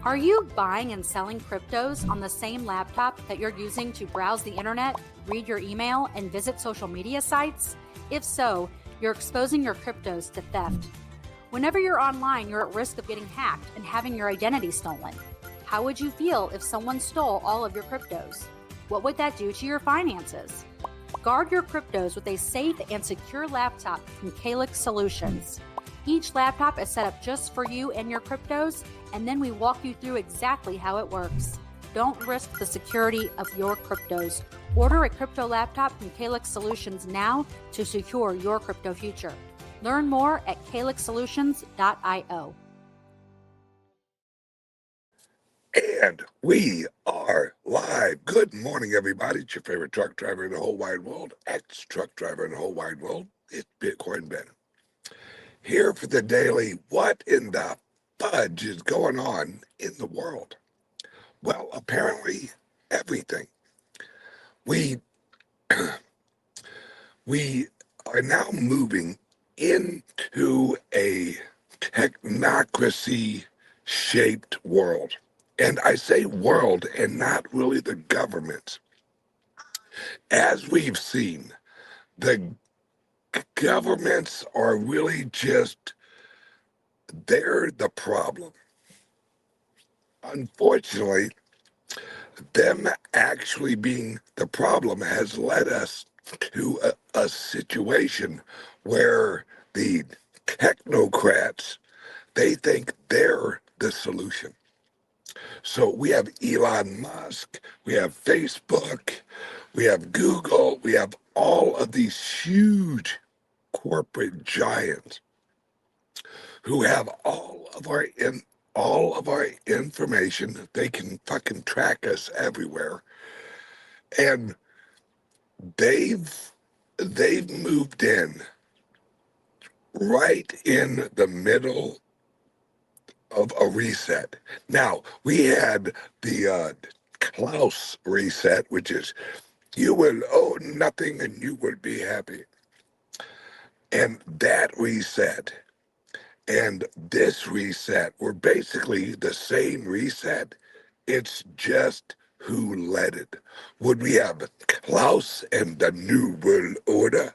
Are you buying and selling cryptos on the same laptop that you're using to browse the internet, read your email, and visit social media sites? If so, you're exposing your cryptos to theft. Whenever you're online, you're at risk of getting hacked and having your identity stolen. How would you feel if someone stole all of your cryptos? What would that do to your finances? Guard your cryptos with a safe and secure laptop from Calyx Solutions. Each laptop is set up just for you and your cryptos, and then we walk you through exactly how it works. Don't risk the security of your cryptos. Order a crypto laptop from Calyx Solutions now to secure your crypto future. Learn more at calyxsolutions.io. And we are live. Good morning, everybody. It's your favorite truck driver in the whole wide world, ex-truck driver in the whole wide world. It's Bitcoin Ben. Here for the daily, what in the fudge is going on in the world? Well, apparently everything. We we are now moving into a technocracy-shaped world. And I say world and not really the government. As we've seen, the governments are really just, they're the problem. Unfortunately, them actually being the problem has led us to a situation where the technocrats, they think they're the solution. So we have Elon Musk, we have Facebook, we have Google, we have all of these huge corporate giants who have all of our information. They can fucking track us everywhere. And they've moved in right in the middle of a reset. Now, we had the Klaus reset, which is you will own nothing and you will be happy. And that reset and this reset were basically the same reset. It's just who led it. Would we have Klaus and the New World Order,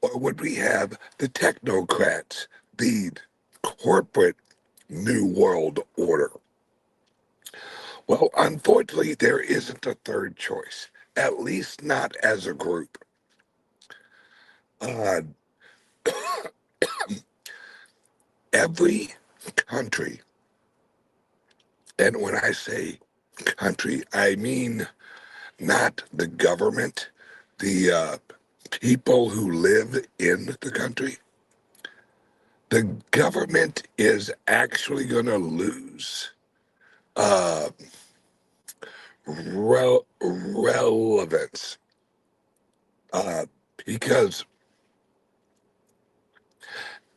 or would we have the technocrats, the corporate New World Order? Well, unfortunately, there isn't a third choice, at least not as a group. Uh, every country, and when I say country, I mean not the government, the people who live in the country. The government is actually going to lose uh, relevance because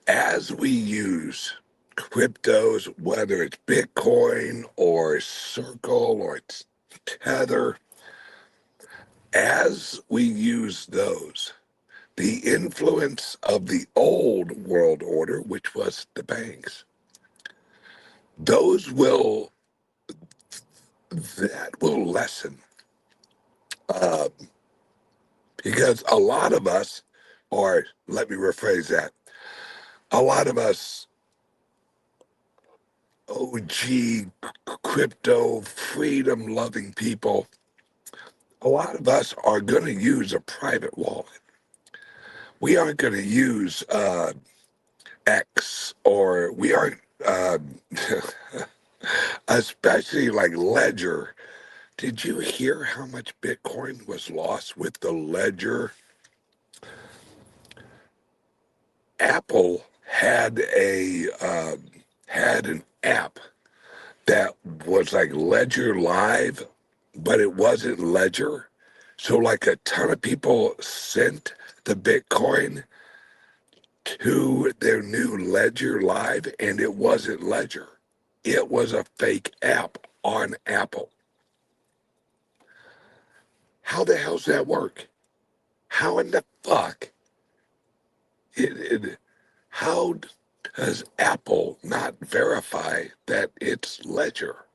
as we use cryptos, whether it's Bitcoin or Circle or it's Tether, as we use those, the influence of the old world order, which was the banks, that will lessen. Because a lot of us, or let me rephrase that, a lot of us OG crypto freedom loving people, a lot of us are going to use a private wallet. We aren't going to use X, or we aren't, especially like Ledger. Did you hear how much Bitcoin was lost with the Ledger? Apple had an app that was like Ledger Live, but it wasn't Ledger. So like a ton of people sent the Bitcoin to their new Ledger Live, and it wasn't Ledger. It was a fake app on Apple. How the hell's that work? How in the fuck? How does Apple not verify that it's Ledger?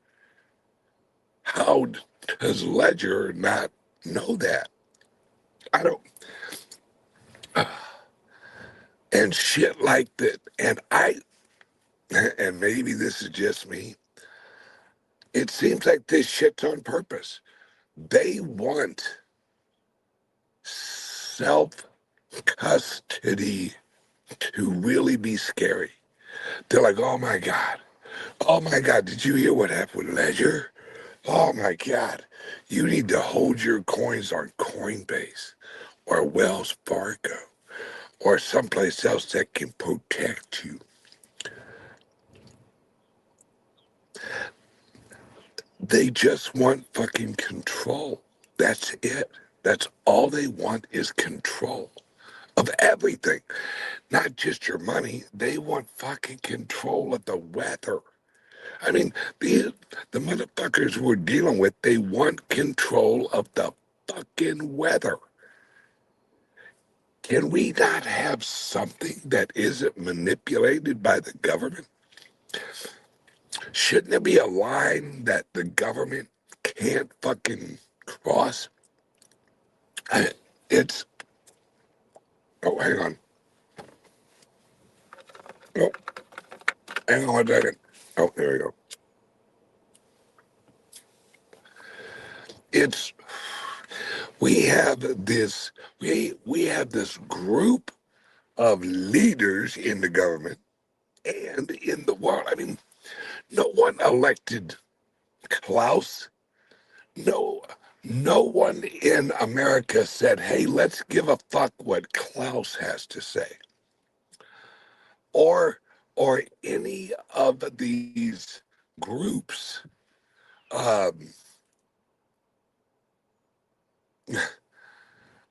How does Ledger not know that? I don't, and shit like that. And maybe this is just me. It seems like this shit's on purpose. They want self custody to really be scary. They're like, oh my God. Oh my God. Did you hear what happened with Ledger? Oh my God. You need to hold your coins on Coinbase or Wells Fargo or someplace else that can protect you. They just want fucking control. That's it. That's all they want is control of everything, not just your money. They want fucking control of the weather. I mean, the motherfuckers we're dealing with, they want control of the fucking weather. Can we not have something that isn't manipulated by the government? Shouldn't there be a line that the government can't fucking cross? It's, oh, hang on. Oh, hang on 1 second. Oh, there we go. It's, we have this, we have this group of leaders in the government and in the world. I mean, no one elected Klaus. No, no one in America said, "Hey, let's give a fuck what Klaus has to say," or or any of these groups. Um,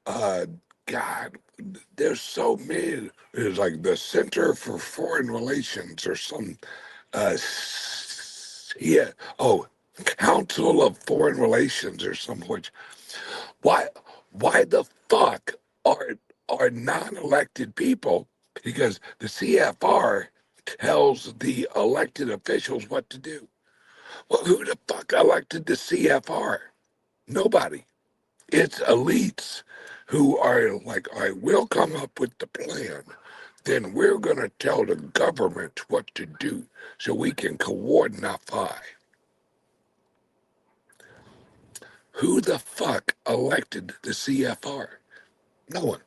uh, God, there's so many. There's like the Center for Foreign Relations or some. Yeah. Oh, Council of Foreign Relations or some which. Why? Why the fuck are non-elected people? Because the CFR tells the elected officials what to do. Well, who the fuck elected the CFR? Nobody. It's elites who are like, I will come up with the plan. Then we're going to tell the government what to do so we can coordinate. Who the fuck elected the CFR? No one.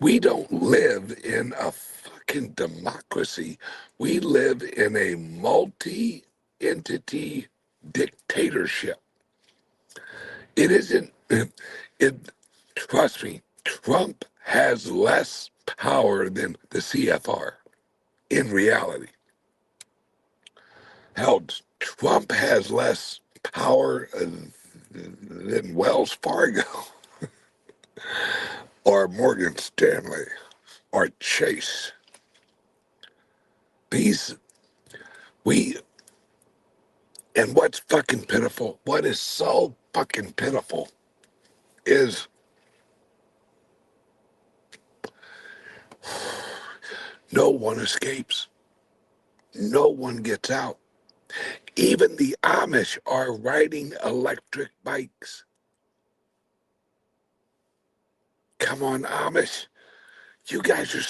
We don't live in a fucking democracy. We live in a multi entity dictatorship. It isn't, it, trust me, Trump has less power than the CFR in reality. Hell, Trump has less power than Wells Fargo or Morgan Stanley or Chase. These, we, and what's fucking pitiful, what is so fucking pitiful is no one escapes. No one gets out. Even the Amish are riding electric bikes. Come on, Amish. You guys are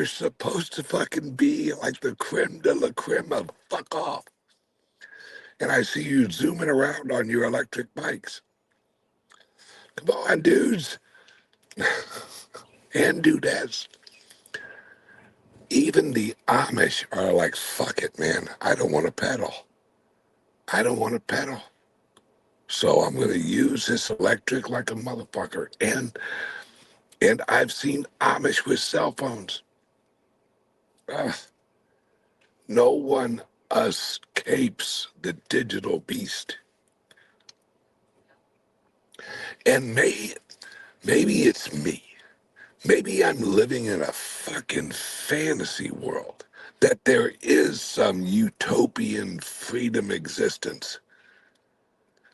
supposed to fucking be like the creme de la creme of fuck off. And I see you zooming around on your electric bikes. Come on, dudes and dudettes. Even the Amish are like, fuck it, man. I don't want to pedal. I don't want to pedal. So I'm going to use this electric like a motherfucker. And I've seen Amish with cell phones. Ugh. No one escapes the digital beast. And maybe it's me. Maybe I'm living in a fucking fantasy world that there is some utopian freedom existence,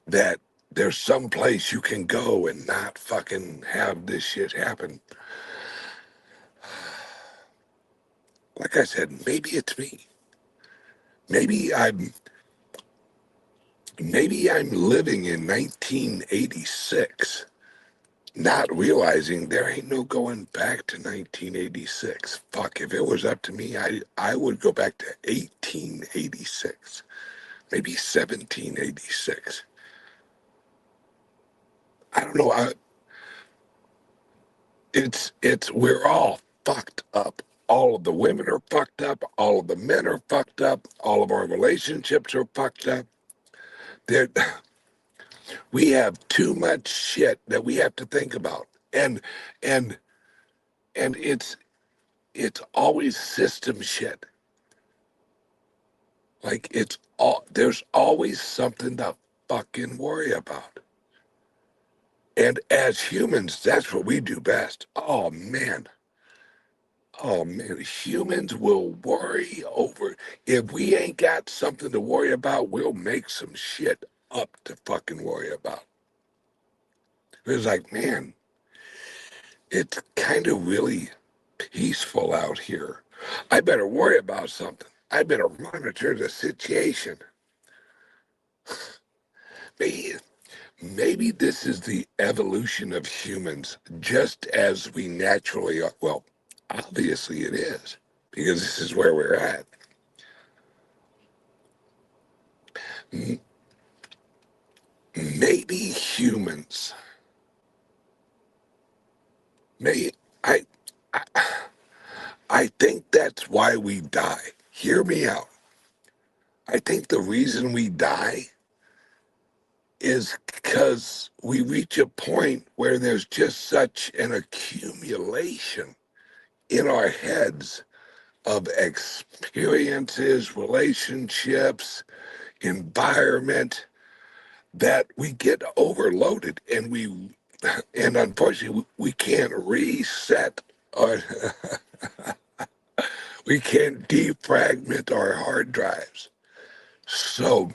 that there's some place you can go and not fucking have this shit happen. Like I said, maybe it's me. Maybe I'm maybe I'm living in 1986, not realizing there ain't no going back to 1986. Fuck, if it was up to me, I would go back to 1886, maybe 1786. I don't know. It's we're all fucked up. All of the women are fucked up. All of the men are fucked up. All of our relationships are fucked up. There, we have too much shit that we have to think about, and and it's always system shit. Like it's all there's always something to fucking worry about. And as humans, that's what we do best. Oh man, humans will worry over if we ain't got something to worry about, we'll make some shit up to fucking worry about. It's like, man, it's kind of really peaceful out here. I better worry about something. I better monitor the situation. Maybe, maybe this is the evolution of humans, just as we naturally are. Well, obviously it is, because this is where we're at. M- Maybe humans may I I think that's why we die. Hear me out. I think the reason we die is because we reach a point where there's just such an accumulation in our heads of experiences, relationships, environment that we get overloaded and unfortunately we can't reset our we can't defragment our hard drives. So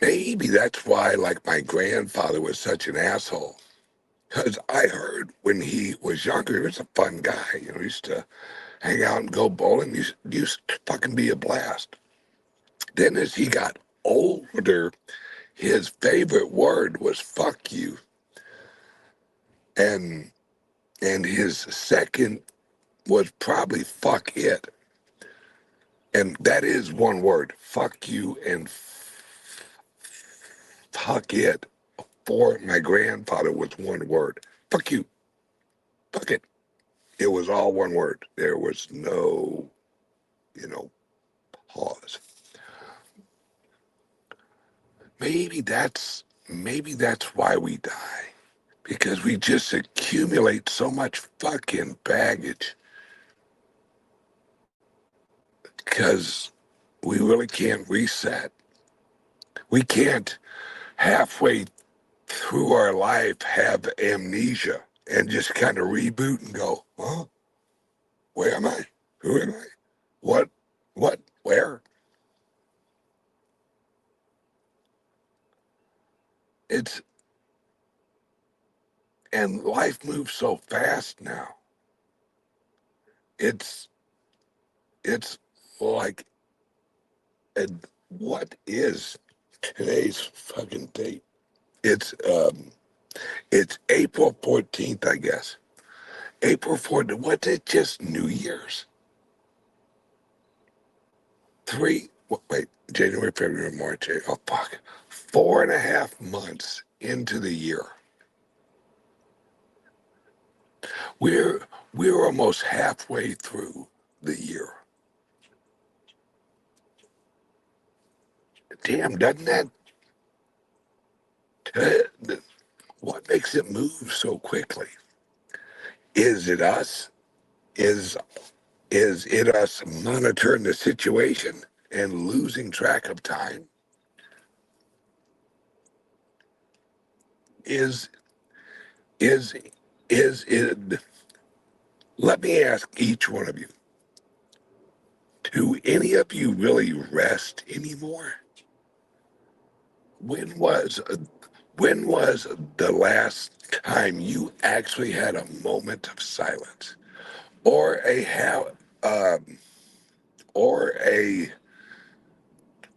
maybe that's why, like, my grandfather was such an asshole. Because I heard when he was younger, he was a fun guy. You know, he used to hang out and go bowling. Used to fucking be a blast. Then as he got older, his favorite word was "fuck you," and his second was probably "fuck it," and that is one word: "fuck you" and "fuck it." For my grandfather was one word: "fuck you," "fuck it." It was all one word. There was no, you know, pause. Maybe that's why we die, because we just accumulate so much fucking baggage because we really can't reset. We can't halfway through our life have amnesia and just kind of reboot and go, huh? Where am I? Who am I? What? What? Where? It's and life moves so fast now. It's it's like, and what is today's fucking date? It's um it's April 14th, I guess. April 14th. What's it? Just New Year's. Wait, January, February, March, April. Oh fuck. 4.5 months into the year. We're we're almost halfway through the year. Damn, doesn't that what makes it move so quickly? Is it us? Is is it us monitoring the situation and losing track of time? Is is is it? Let me ask each one of you: do any of you really rest anymore? When was when was the last time you actually had a moment of silence, or a how, um, or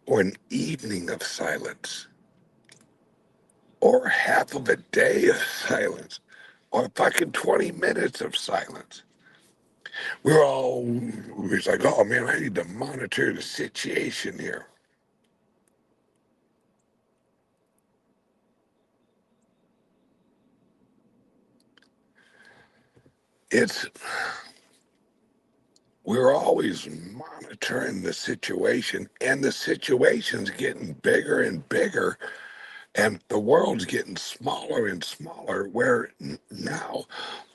or an evening of silence, or half of a day of silence, or fucking 20 minutes of silence. It's like, oh man, I need to monitor the situation here. It's, we're always monitoring the situation, and the situation's getting bigger and bigger, and the world's getting smaller and smaller, where now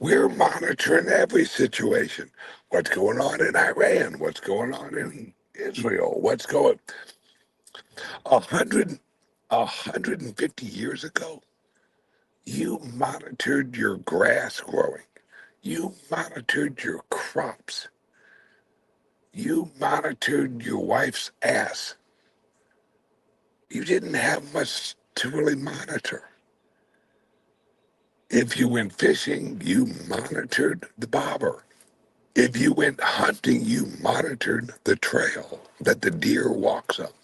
we're monitoring every situation. What's going on in Iran? What's going on in Israel? What's going 150 years ago? You monitored your grass growing. You monitored your crops. You monitored your wife's ass. You didn't have much to really monitor. If you went fishing, you monitored the bobber. If you went hunting, you monitored the trail that the deer walks up.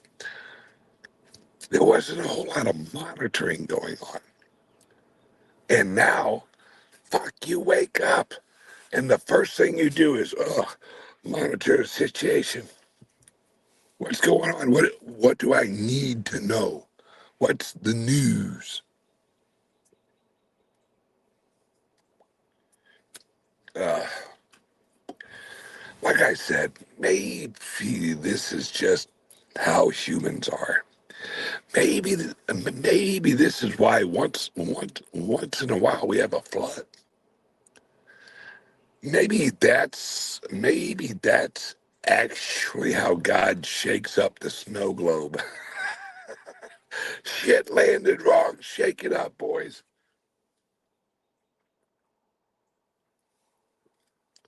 There wasn't a whole lot of monitoring going on. And now, fuck, you wake up, and the first thing you do is, monitor the situation. What's going on? What do I need to know? What's the news? Uh, like I said, maybe this is just how humans are. Maybe this is why once in a while we have a flood. Maybe that's actually how God shakes up the snow globe. Shit landed wrong. Shake it up, boys.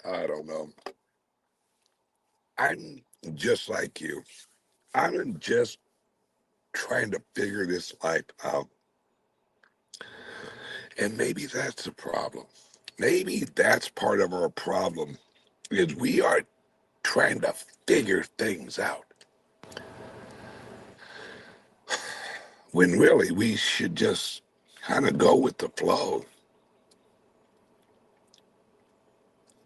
I don't know. I'm just like you. I'm just trying to figure this life out. And maybe that's the problem. Maybe that's part of our problem is we are trying to figure things out when really we should just kind of go with the flow.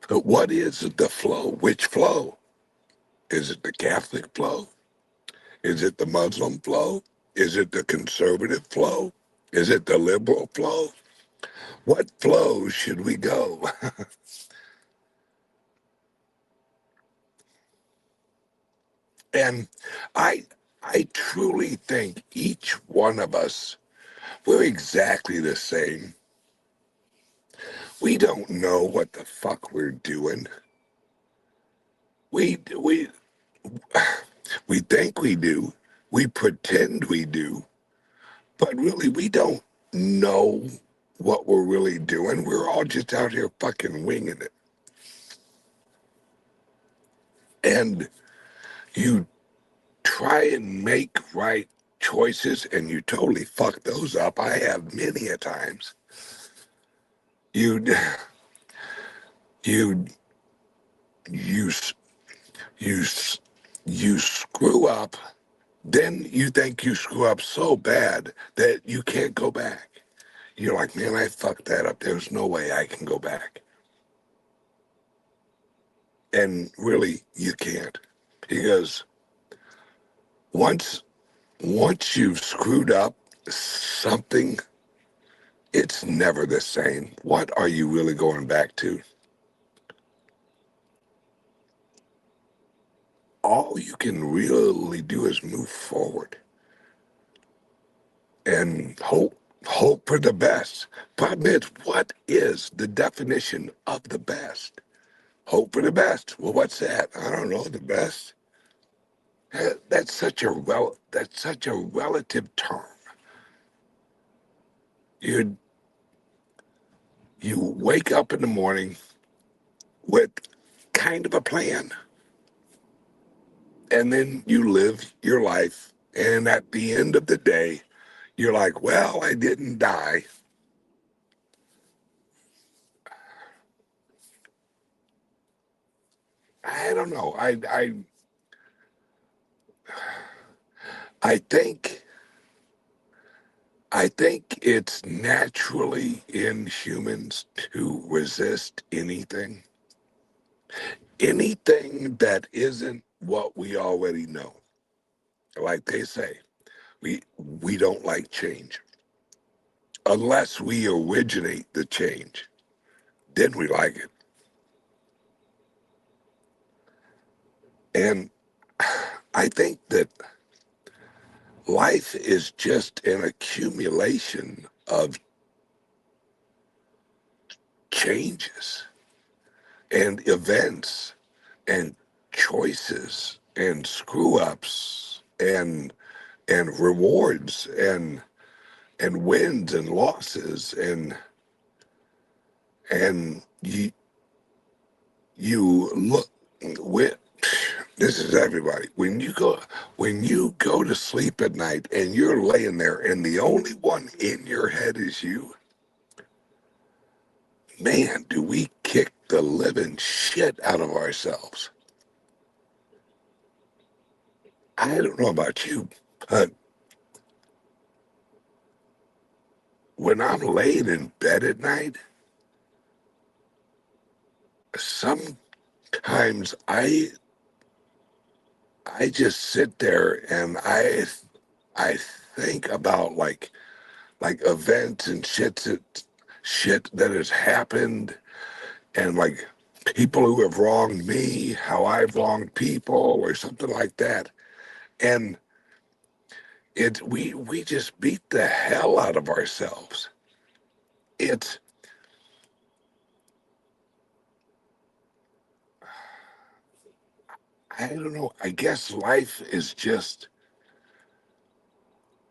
But what is the flow? Which flow? Is it the Catholic flow? Is it the Muslim flow? Is it the conservative flow? Is it the liberal flow? What flow should we go? And I I truly think each one of us, we're exactly the same. We don't know what the fuck we're doing. We we we think we do. We pretend we do, but really we don't know what we're really doing. We're all just out here fucking winging it. And you try and make right choices and you totally fuck those up. I have many a times. You you you you you screw up, then you think you screw up so bad that you can't go back. You're like, man, I fucked that up. There's no way I can go back. And really, you can't, because once once you've screwed up something, it's never the same. What are you really going back to? All you can really do is move forward and hope for the best. Problem is, what is the definition of the best? Hope for the best. Well, what's that? I don't know the best. That's such a relative term. You you wake up in the morning with kind of a plan, and then you live your life, and at the end of the day, you're like, well, I didn't die. I don't know. I think I think it's naturally in humans to resist anything that isn't what we already know. Like they say, we don't like change unless we originate the change. Then we like it. And I think that life is just an accumulation of changes and events and choices and screw ups and rewards and wins and losses and you look with this is everybody when you go to sleep at night and you're laying there and the only one in your head is you. Man, do we kick the living shit out of ourselves. I don't know about you, but when I'm laying in bed at night, sometimes I just sit there and I think about like events and shit that has happened and like people who have wronged me, how I've wronged people or something like that. And we just beat the hell out of ourselves. It's I don't know. I guess life is just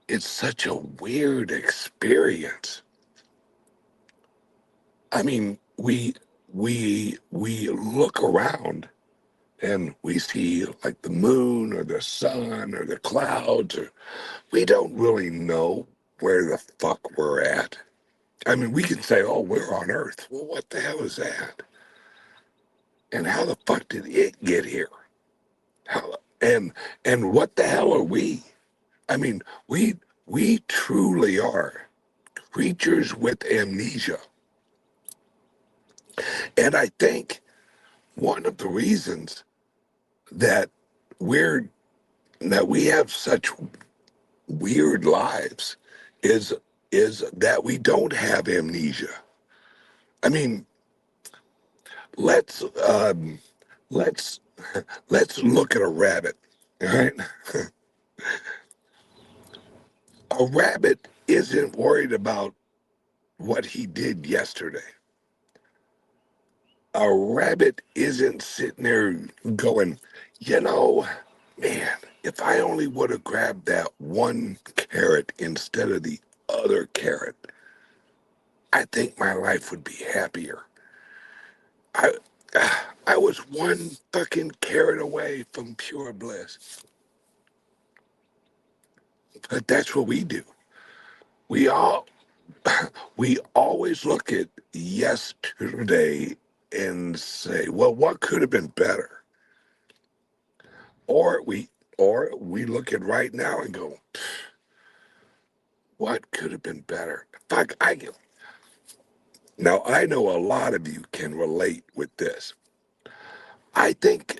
it's such a weird experience. I mean, we look around and we see like the moon or the sun or the clouds or we don't really know where the fuck we're at. I mean, we can say, "Oh, we're on Earth." Well, what the hell is that? And how the fuck did it get here? How and what the hell are we? I mean, we truly are creatures with amnesia. And I think one of the reasons that we're that we have such weird lives is is that we don't have amnesia. I mean, let's let's let's look at a rabbit. All right, a rabbit isn't worried about what he did yesterday. A rabbit isn't sitting there going, you know, man, if I only would have grabbed that one carrot instead of the other carrot, I think my life would be happier. I I was one fucking carrot away from pure bliss. But that's what we do. We all we always look at yesterday and say, well, what could have been better? Or we look at right now and go, what could have been better? Fuck, now I know a lot of you can relate with this. I think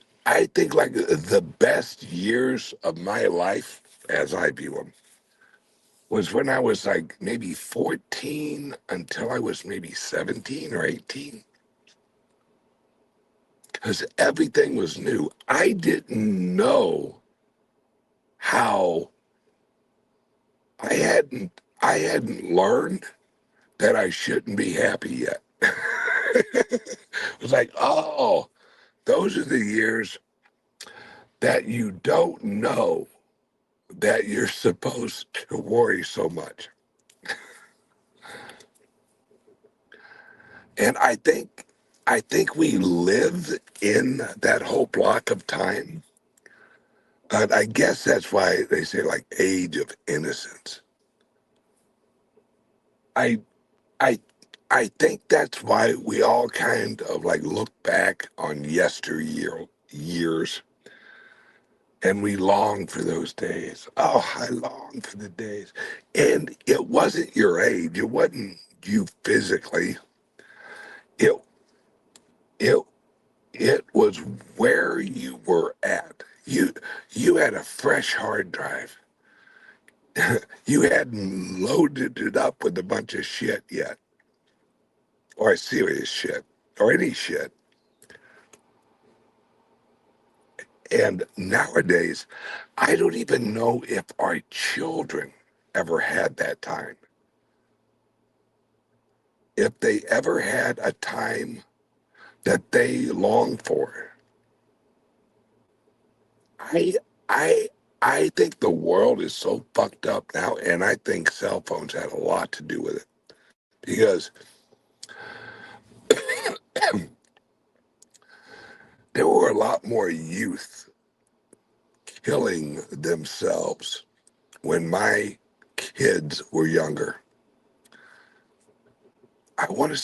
like the best years of my life, as I view them, was when I was like maybe 14 until I was maybe 17 or 18, because everything was new. I didn't know how I hadn't learned that I shouldn't be happy yet. It was like, oh, those are the years that you don't know that you're supposed to worry so much. And I think we live in that whole block of time. And I guess that's why they say like age of innocence. I I I think that's why we all kind of like look back on yesteryear years And we long for those days. Oh, I long for the days. And it wasn't your age. It wasn't you physically. It it it was where you were at. You had a fresh hard drive. You hadn't loaded it up with a bunch of shit yet, or serious shit, or any shit. And nowadays, I don't even know if our children ever had that time. If they ever had a time that they long for. I I I think the world is so fucked up now, and I think cell phones had a lot to do with it because there were a lot more youth killing themselves when my kids were younger. I want to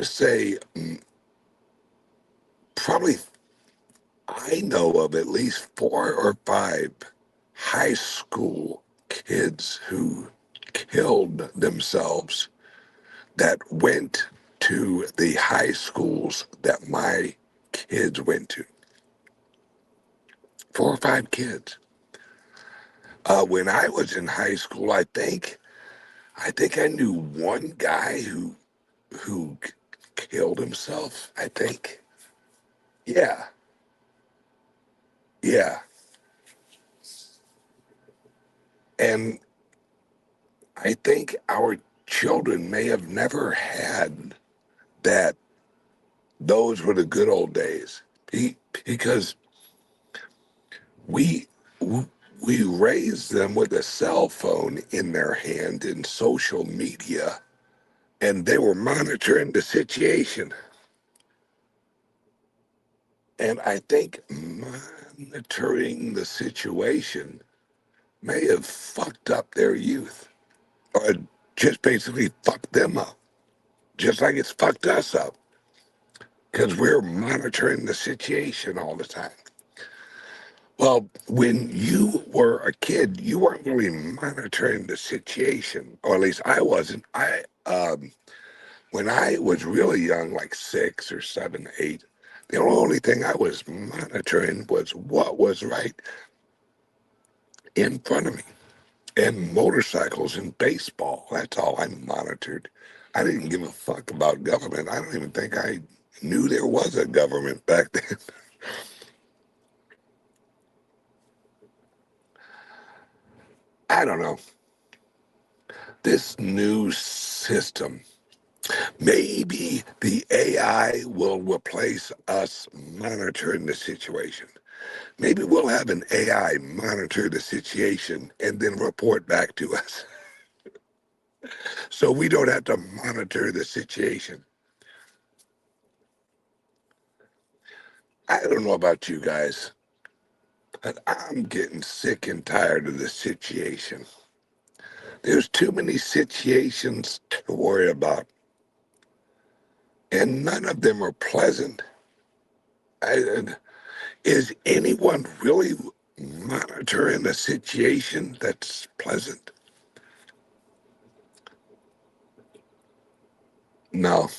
say, probably I know of at least 4 or 5 high school kids who killed themselves that went to the high schools that my kids went to. 4 or 5 kids. When I was in high school, I think I knew one guy who killed himself. I think, yeah, yeah, and I think our children may have never had that. Those were the good old days, because we we raised them with a cell phone in their hand and social media, and they were monitoring the situation. And I think monitoring the situation may have fucked up their youth, or just basically fucked them up, just like it's fucked us up, because we're monitoring the situation all the time. Well, when you were a kid, you weren't really monitoring the situation, or at least I wasn't. When I was really young, like 6 or 7, 8, the only thing I was monitoring was what was right in front of me, and motorcycles and baseball. That's all I monitored. I didn't give a fuck about government. I don't even think I knew there was a government back then. I don't know. This new system, maybe the AI will replace us monitoring the situation. Maybe we'll have an AI monitor the situation and then report back to us so we don't have to monitor the situation. I don't know about you guys, but I'm getting sick and tired of the situation. There's too many situations to worry about, and none of them are pleasant. Is anyone really monitoring a situation that's pleasant? No,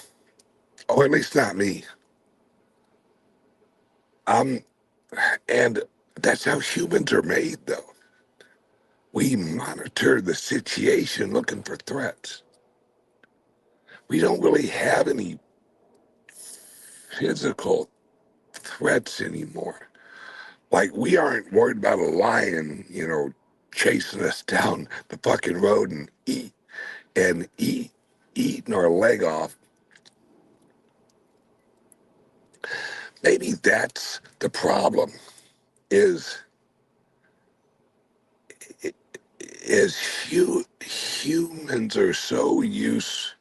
or at least not me. Um, and that's how humans are made, though. We monitor the situation looking for threats. We don't really have any physical threats anymore. Like, we aren't worried about a lion, chasing us down the fucking road and eating our leg off. Maybe that's the problem. Is humans are so used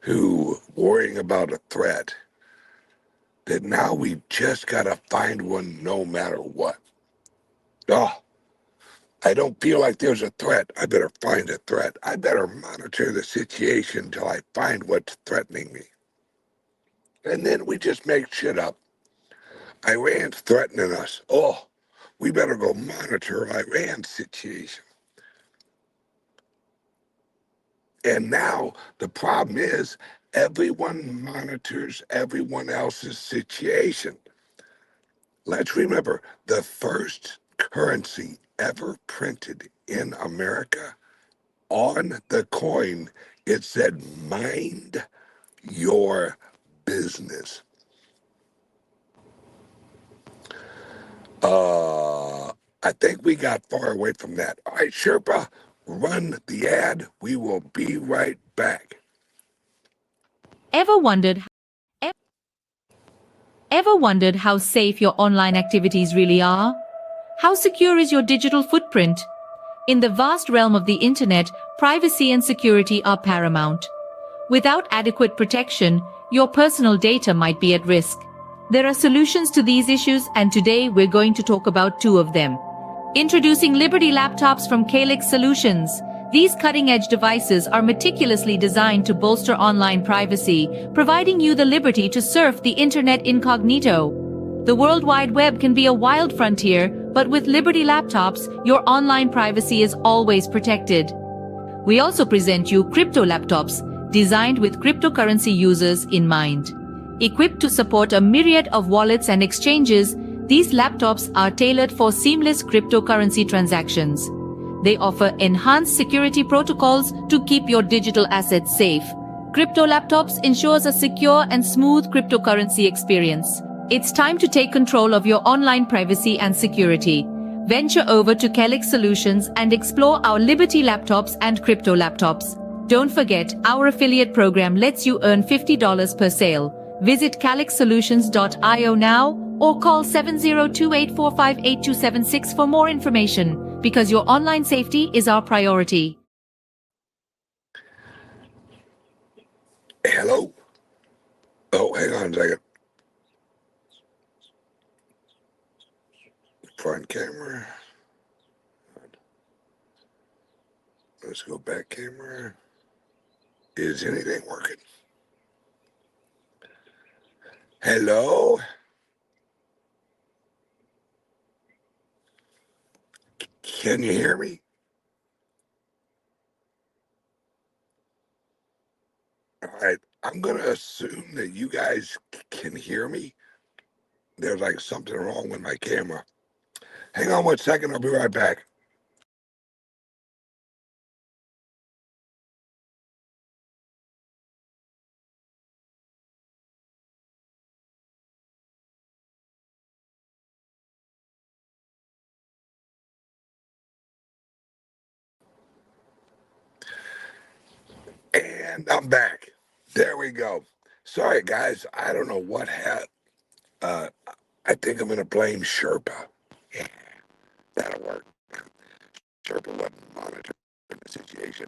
to worrying about a threat that now we've just got to find one no matter what. Oh, I don't feel like there's a threat. I better find a threat. I better monitor the situation till I find what's threatening me. And then we just make shit up. Iran's threatening us. Oh, we better go monitor Iran's situation. And now the problem is everyone monitors everyone else's situation. Let's remember the first currency ever printed in America, on the coin, it said, mind your business. I think we got far away from that. All right, Sherpa, run the ad. We will be right back. Ever wondered Ever wondered how safe your online activities really are? How secure is your digital footprint? In the vast realm of the internet, privacy and security are paramount. Without adequate protection, your personal data might be at risk. There are solutions to these issues, and today we're going to talk about two of them. Introducing Liberty laptops from Calyx Solutions. These cutting-edge devices are meticulously designed to bolster online privacy, providing you the liberty to surf the internet incognito. The World Wide Web can be a wild frontier, but with Liberty laptops, your online privacy is always protected. We also present you crypto laptops, designed with cryptocurrency users in mind. Equipped to support a myriad of wallets and exchanges, these laptops are tailored for seamless cryptocurrency transactions. They offer enhanced security protocols to keep your digital assets safe. Crypto laptops ensures a secure and smooth cryptocurrency experience. It's time to take control of your online privacy and security. Venture over to Calyx Solutions and explore our Liberty laptops and crypto laptops. Don't forget, our affiliate program lets you earn $50 per sale. Visit calyxsolutions.io now or call 7028458276 for more information, because your online safety is our priority. Hello? Oh, hang on a second. Front camera. Let's go back camera. Is anything working? Hello? Can you hear me? All right. I'm going to assume that you guys can hear me. There's like something wrong with my camera. Hang on 1 second. I'll be right back. And I'm back. There we go. Sorry, guys. I don't know what happened. I think I'm going to blame Sherpa. Yeah, that'll work. Sherpa wasn't monitoring the situation.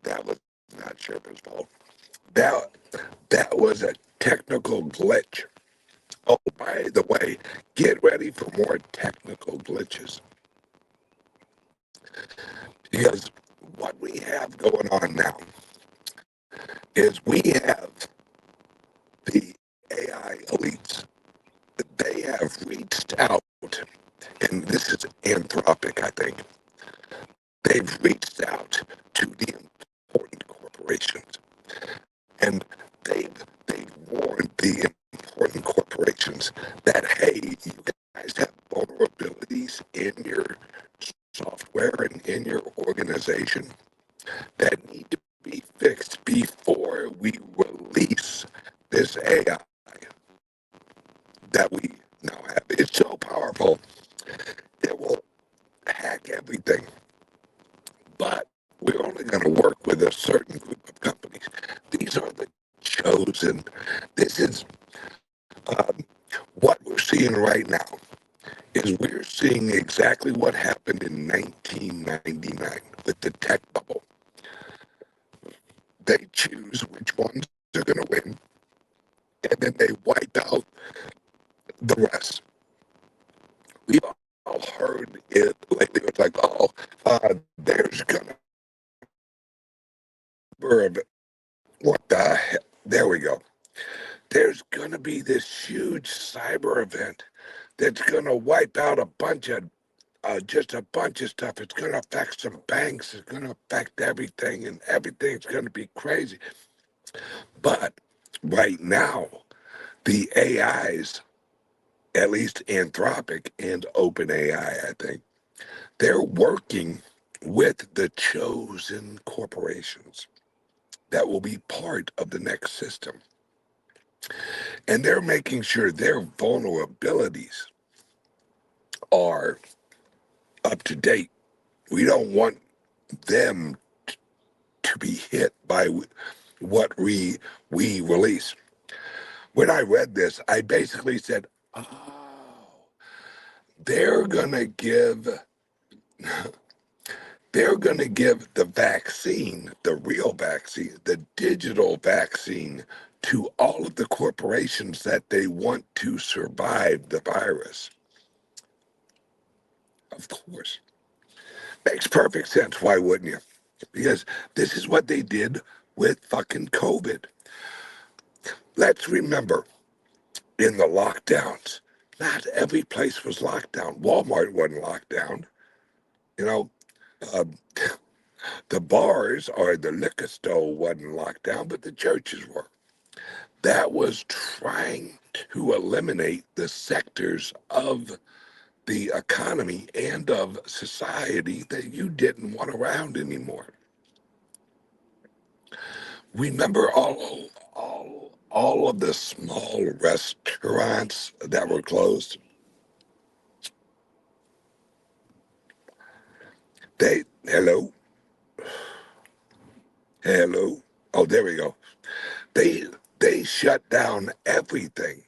That was not Sherpa's fault. That was a technical glitch. Oh, by the way, get ready for more technical glitches. Because what we have going on now is we have the AI elites. They have reached out, and this is Anthropic, I think. They've reached out to the important corporations, and they've warned the important corporations that, hey, you guys have vulnerabilities in your software and in your organization that need to be fixed before we release this AI that we now have. It's so powerful, it will hack everything. But we're only going to work with a certain group of companies. These are the chosen. This is what we're seeing right now. Is we're seeing exactly what happened in 1999 with the tech bubble. They choose which ones are going to win, and then they wipe out the rest. We've all heard it lately. It's like, oh, there's going to be what the heck? There we go. There's going to be this cyber event that's going to wipe out just a bunch of stuff. It's going to affect some banks. It's going to affect everything, and everything's going to be crazy. But right now, the AIs, at least Anthropic and OpenAI, I think, they're working with the chosen corporations that will be part of the next system. And they're making sure their vulnerabilities are up to date. We don't want them to be hit by what we release. When I read this, I basically said, oh, they're going to give the vaccine, the real vaccine, the digital vaccine, to all of the corporations that they want to survive the virus. Of course. Makes perfect sense. Why wouldn't you? Because this is what they did with fucking COVID. Let's remember, in the lockdowns, not every place was locked down. Walmart wasn't locked down. You know, uh, the bars or the liquor store wasn't locked down, but the churches were. That was trying to eliminate the sectors of the economy and of society that you didn't want around anymore. Remember all of the small restaurants that were closed? Hello? Oh, there we go. They shut down everything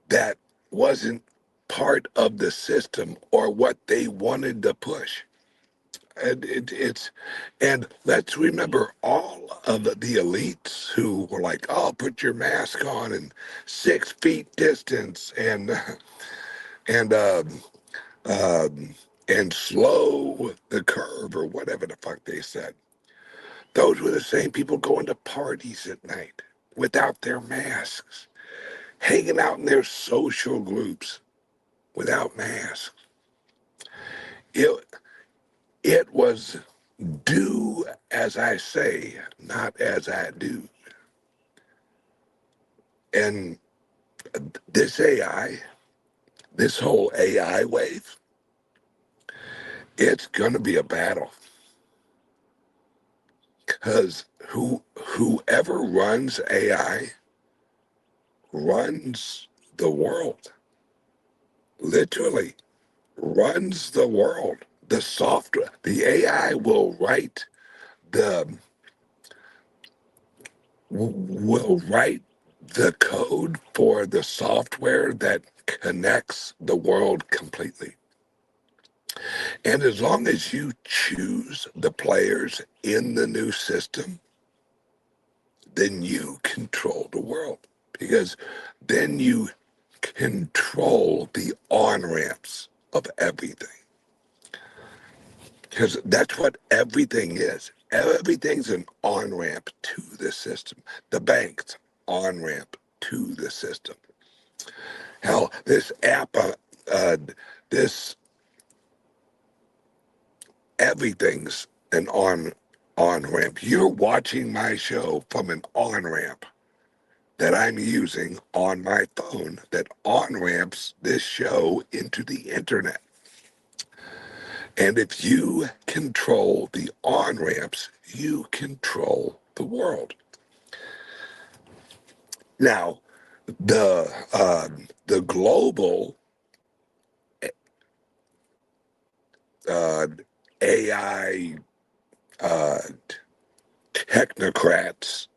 that wasn't part of the system or what they wanted to push. And let's remember all of the elites who were like, "Oh, put your mask on and 6 feet distance and and slow the curve," or whatever the fuck they said. Those were the same people going to parties at night without their masks, hanging out in their social groups without masks. It was do as I say, not as I do. And this AI, this whole AI wave, it's going to be a battle. Because whoever runs AI runs the world. Literally runs the world. The software, the AI will write the code for the software that connects the world completely. And as long as you choose the players in the new system, then you control the world, because then you control the on-ramps of everything. Because that's what everything is. Everything's an on-ramp to the system. The bank's on-ramp to the system. Hell, this app, everything's an on-ramp. You're watching my show from an on-ramp that I'm using on my phone that on-ramps this show into the internet. And if you control the on-ramps, you control the world. Now, the global AI technocrats,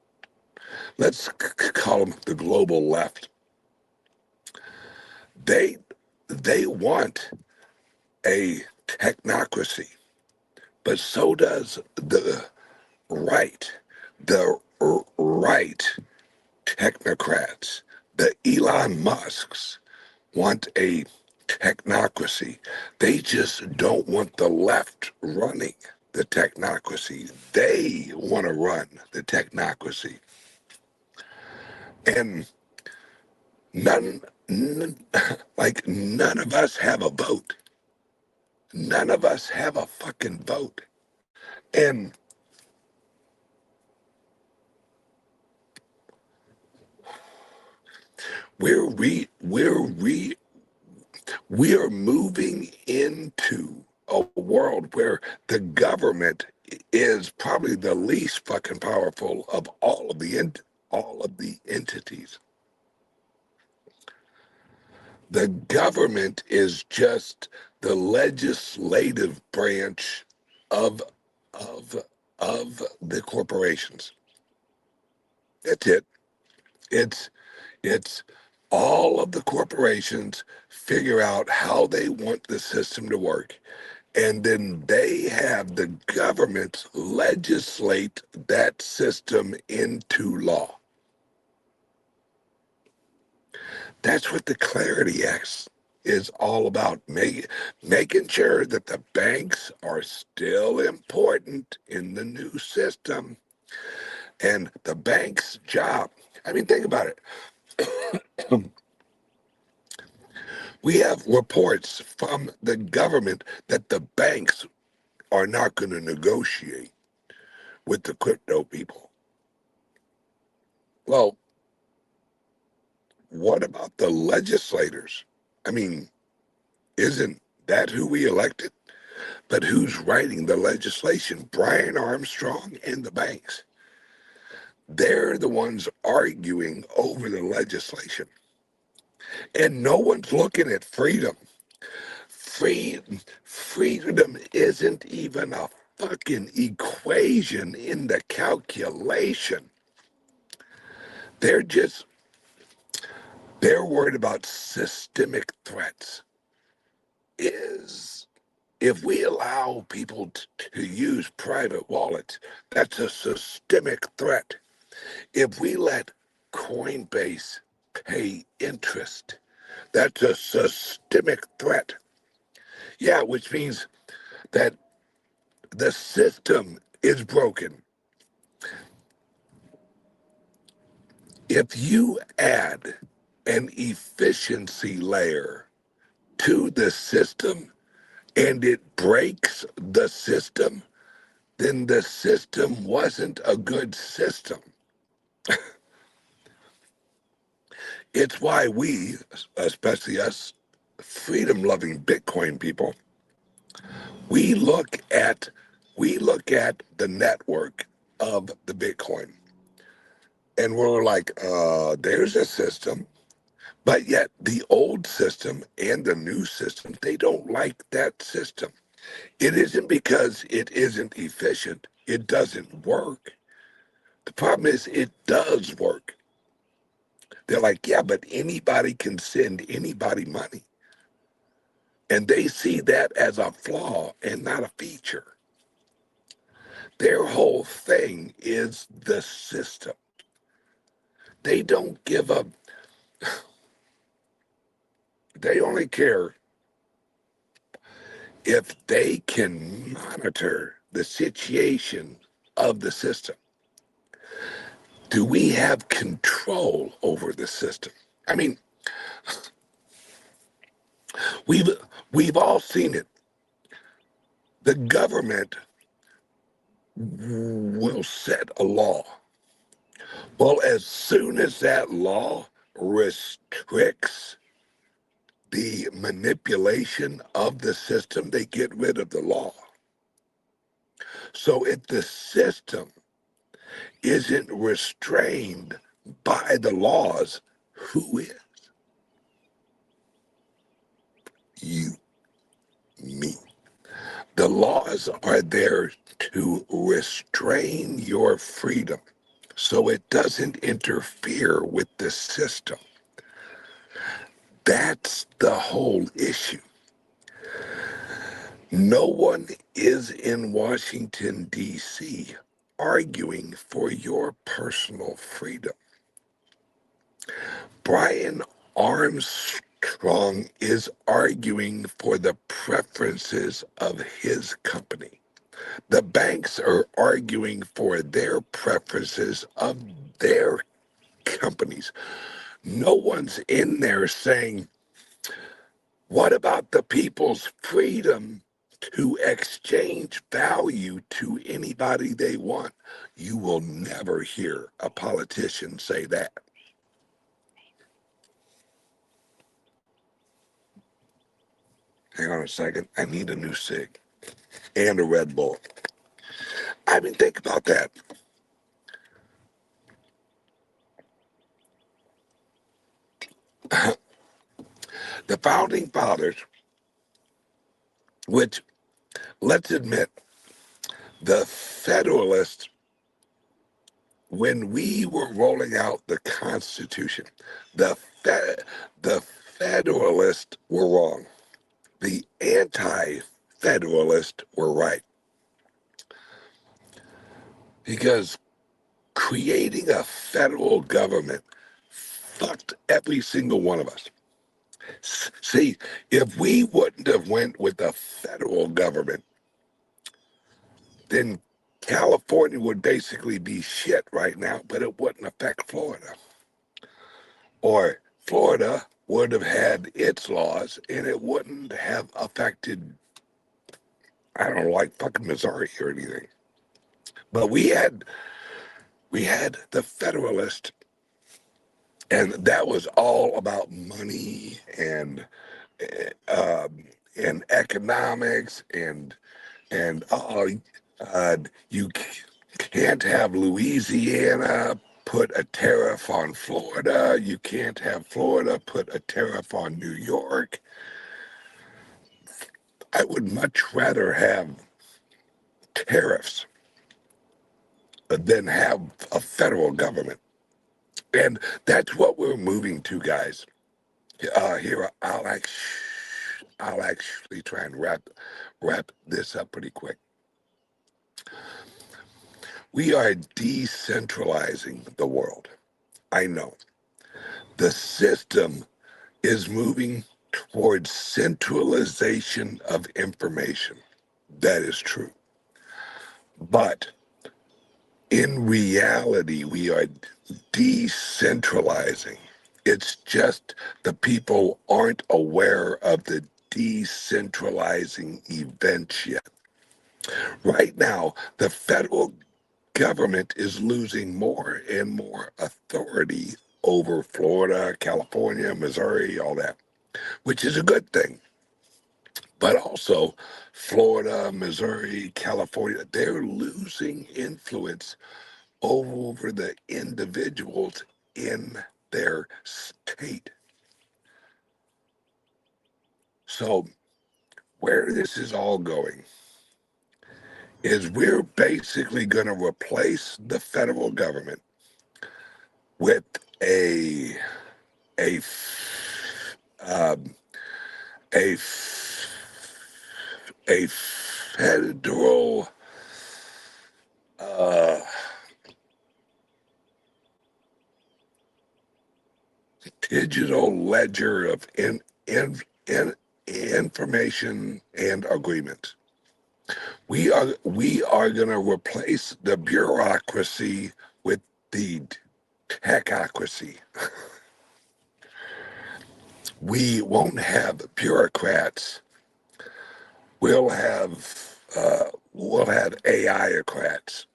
let's call them the global left, they want a technocracy, but so does the right. The right technocrats, the Elon Musks, want a technocracy. They just don't want the left running the technocracy. They want to run the technocracy. And none N- like none of us have a vote. None of us have a fucking vote. And we are moving into a world where the government is probably the least fucking powerful of all of the entities. The government is just the legislative branch of of of the corporations. That's it. It's it's all of the corporations figure out how they want the system to work, and then they have the government legislate that system into law. That's what the Clarity Act is all about, making sure that the banks are still important in the new system. And the bank's job, I mean, think about it. We have reports from the government that the banks are not going to negotiate with the crypto people. Well, what about the legislators? I mean, isn't that who we elected? But who's writing the legislation? Brian Armstrong and the banks. They're the ones arguing over the legislation. And no one's looking at freedom. Freedom isn't even a fucking equation in the calculation. They're just, they're worried about systemic threats. If we allow people to use private wallets, that's a systemic threat. If we let Coinbase pay interest, that's a systemic threat. Yeah, which means that the system is broken. If you add an efficiency layer to the system and it breaks the system, then the system wasn't a good system. It's why we, especially us freedom-loving Bitcoin people, we look at the network of the Bitcoin, and we're like, there's a system, but yet the old system and the new system, they don't like that system. It isn't because it isn't efficient; it doesn't work. The problem is it does work. They're like, yeah, but anybody can send anybody money. And they see that as a flaw and not a feature. Their whole thing is the system. They don't give up. They only care if they can monitor the situation of the system. Do we have control over the system? I mean, we've we've all seen it. The government will set a law. Well, as soon as that law restricts the manipulation of the system, they get rid of the law. So if the system isn't restrained by the laws, who is? You, me. The laws are there to restrain your freedom so it doesn't interfere with the system. That's the whole issue. No one is in Washington, D.C. arguing for your personal freedom. Brian Armstrong is arguing for the preferences of his company. The banks are arguing for their preferences of their companies. No one's in there saying, what about the people's freedom to exchange value to anybody they want? You will never hear a politician say that. Hang on a second. I need a new cig and a Red Bull. I mean, think about that. The founding fathers, which, let's admit, the Federalists, when we were rolling out the Constitution, the the Federalists were wrong. The anti-Federalists were right. Because creating a federal government fucked every single one of us. See, if we wouldn't have went with a federal government, then California would basically be shit right now, but it wouldn't affect Florida. Or Florida would have had its laws and it wouldn't have affected, I don't know, like fucking Missouri or anything. But we had the Federalist, and that was all about money and economics and you can't have Louisiana put a tariff on Florida. You can't have Florida put a tariff on New York. I would much rather have tariffs than have a federal government. And that's what we're moving to, guys. Here, I'll actually try and wrap this up pretty quick. We are decentralizing the world. I know. The system is moving towards centralization of information. That is true. But in reality, we are decentralizing. It's just the people aren't aware of the decentralizing events yet. Right now, the federal government is losing more and more authority over Florida, California, Missouri, all that, which is a good thing. But also, Florida, Missouri, California, they're losing influence over the individuals in their state. So, where this is all going is we're basically going to replace the federal government with a federal digital ledger of information and agreements. We are going to replace the bureaucracy with the techocracy. We won't have bureaucrats. We'll have AI-ocrats.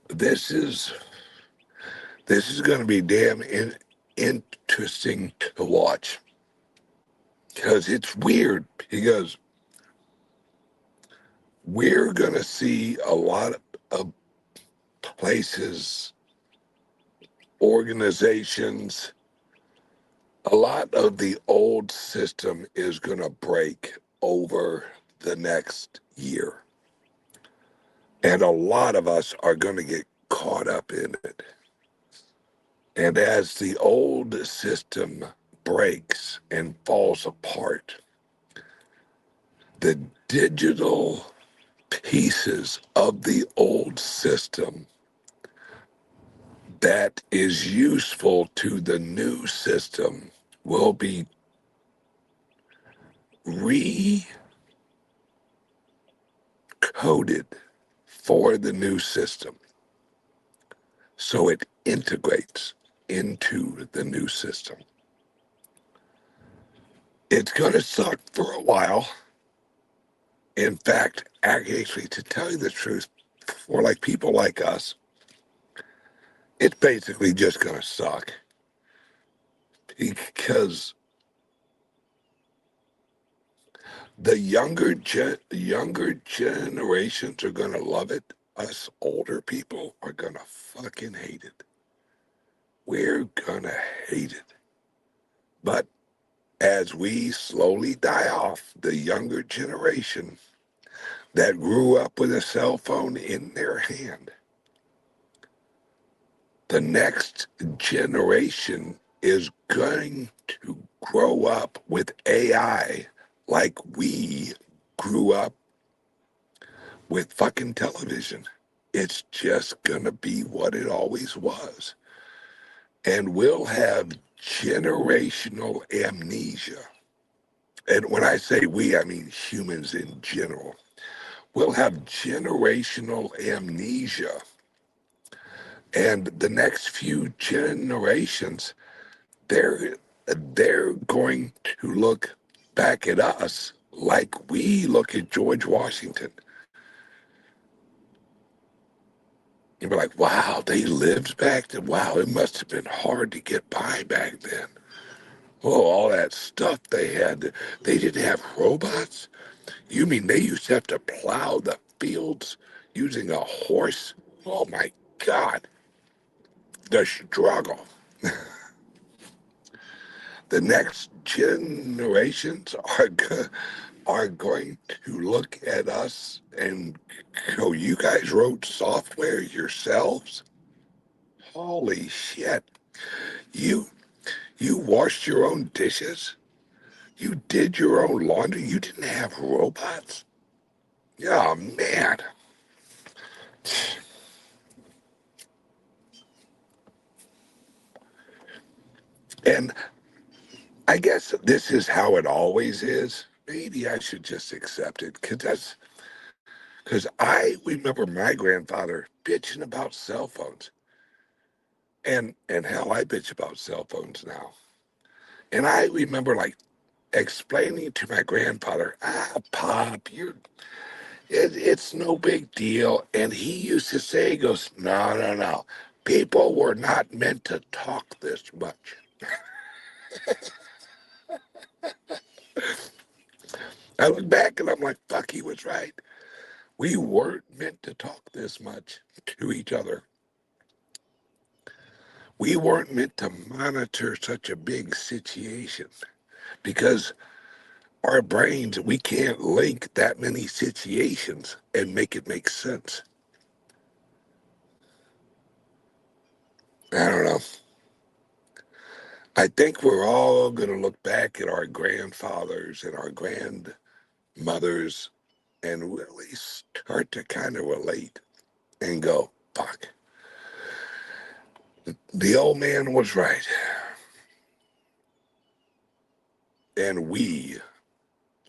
This is going to be damn interesting to watch, because it's weird, because we're going to see a lot of places, organizations, a lot of the old system is going to break over the next year. And a lot of us are going to get caught up in it. And as the old system breaks and falls apart, the digital pieces of the old system that is useful to the new system will be recoded for the new system. So it integrates into the new system. It's going to suck for a while. In fact, actually, to tell you the truth, for like people like us, it's basically just going to suck because the younger generations are going to love it. Us older people are going to fucking hate it. We're going to hate it. But as we slowly die off, the younger generation that grew up with a cell phone in their hand, the next generation is going to grow up with AI like we grew up with fucking television. It's just going to be what it always was. And we'll have generational amnesia. And when I say we, I mean humans in general. We'll have generational amnesia. And the next few generations, they're going to look back at us like we look at George Washington. You'd be like, wow, they lived back then. Wow, it must have been hard to get by back then. Oh, all that stuff they had. They didn't have robots? You mean they used to have to plow the fields using a horse? Oh my God. The struggle. The next generations are going to look at us and go, you guys wrote software yourselves? Holy shit. You washed your own dishes? You did your own laundry? You didn't have robots? Oh, man. And I guess this is how it always is. Maybe I should just accept it because I remember my grandfather bitching about cell phones. And hell, I bitch about cell phones now. And I remember like explaining to my grandfather, Pop, it's no big deal. And he used to say, he goes, no. People were not meant to talk this much. I look back and I'm like, fuck, he was right. We weren't meant to talk this much to each other. We weren't meant to monitor such a big situation because our brains, we can't link that many situations and make it make sense. I don't know. I think we're all going to look back at our grandfathers and our grandmothers and really start to kind of relate and go, fuck, the old man was right. And we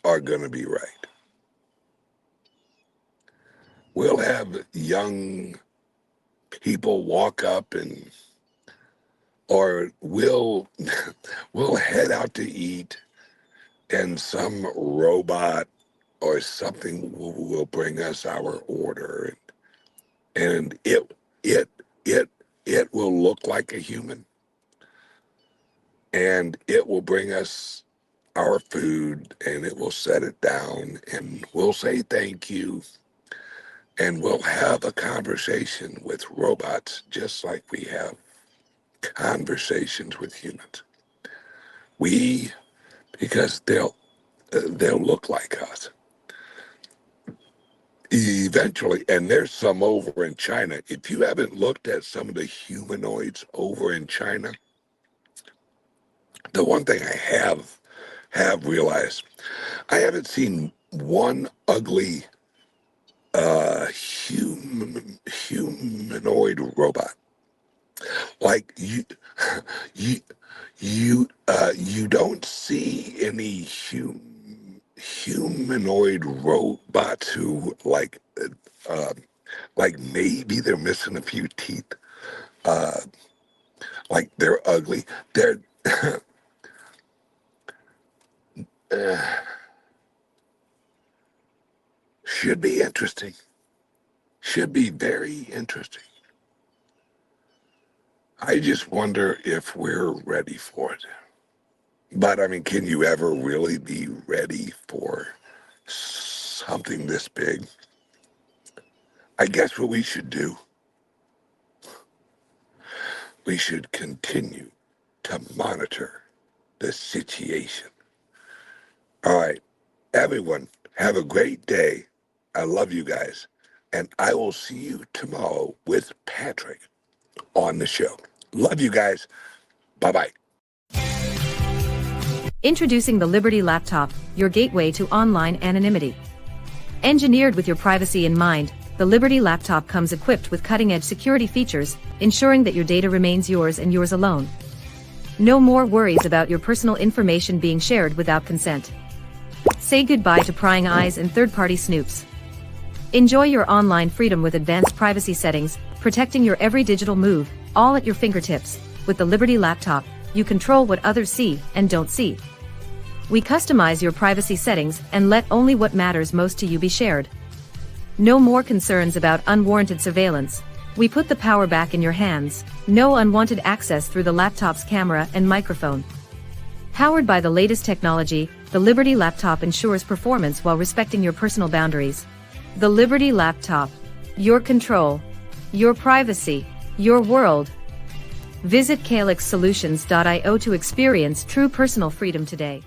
are going to be right. We'll have young people walk up or we'll head out to eat and some robot or something will bring us our order and it will look like a human and it will bring us our food and it will set it down and we'll say thank you and we'll have a conversation with robots just like we have conversations with humans. Because they'll look like us eventually. And there's some over in China. If you haven't looked at some of the humanoids over in China, the one thing I have realized, I haven't seen one ugly humanoid robot. Like you don't see any humanoid robots who like Like maybe they're missing a few teeth. Like they're ugly. They're should be interesting. Should be very interesting. I just wonder if we're ready for it. But I mean, can you ever really be ready for something this big? I guess what we should do, we should continue to monitor the situation. All right, everyone, have a great day. I love you guys. And I will see you tomorrow with Patrick on the show. Love you guys. Bye-bye. Introducing the Liberty Laptop, your gateway to online anonymity. Engineered with your privacy in mind, the Liberty Laptop comes equipped with cutting-edge security features, ensuring that your data remains yours and yours alone. No more worries about your personal information being shared without consent. Say goodbye to prying eyes and third-party snoops. Enjoy your online freedom with advanced privacy settings, protecting your every digital move, all at your fingertips. With the Liberty Laptop, you control what others see and don't see. We customize your privacy settings and let only what matters most to you be shared. No more concerns about unwarranted surveillance. We put the power back in your hands. No unwanted access through the laptop's camera and microphone. Powered by the latest technology, the Liberty Laptop ensures performance while respecting your personal boundaries. The Liberty Laptop. Your control. Your privacy. Your world. Visit calyxsolutions.io to experience true personal freedom today.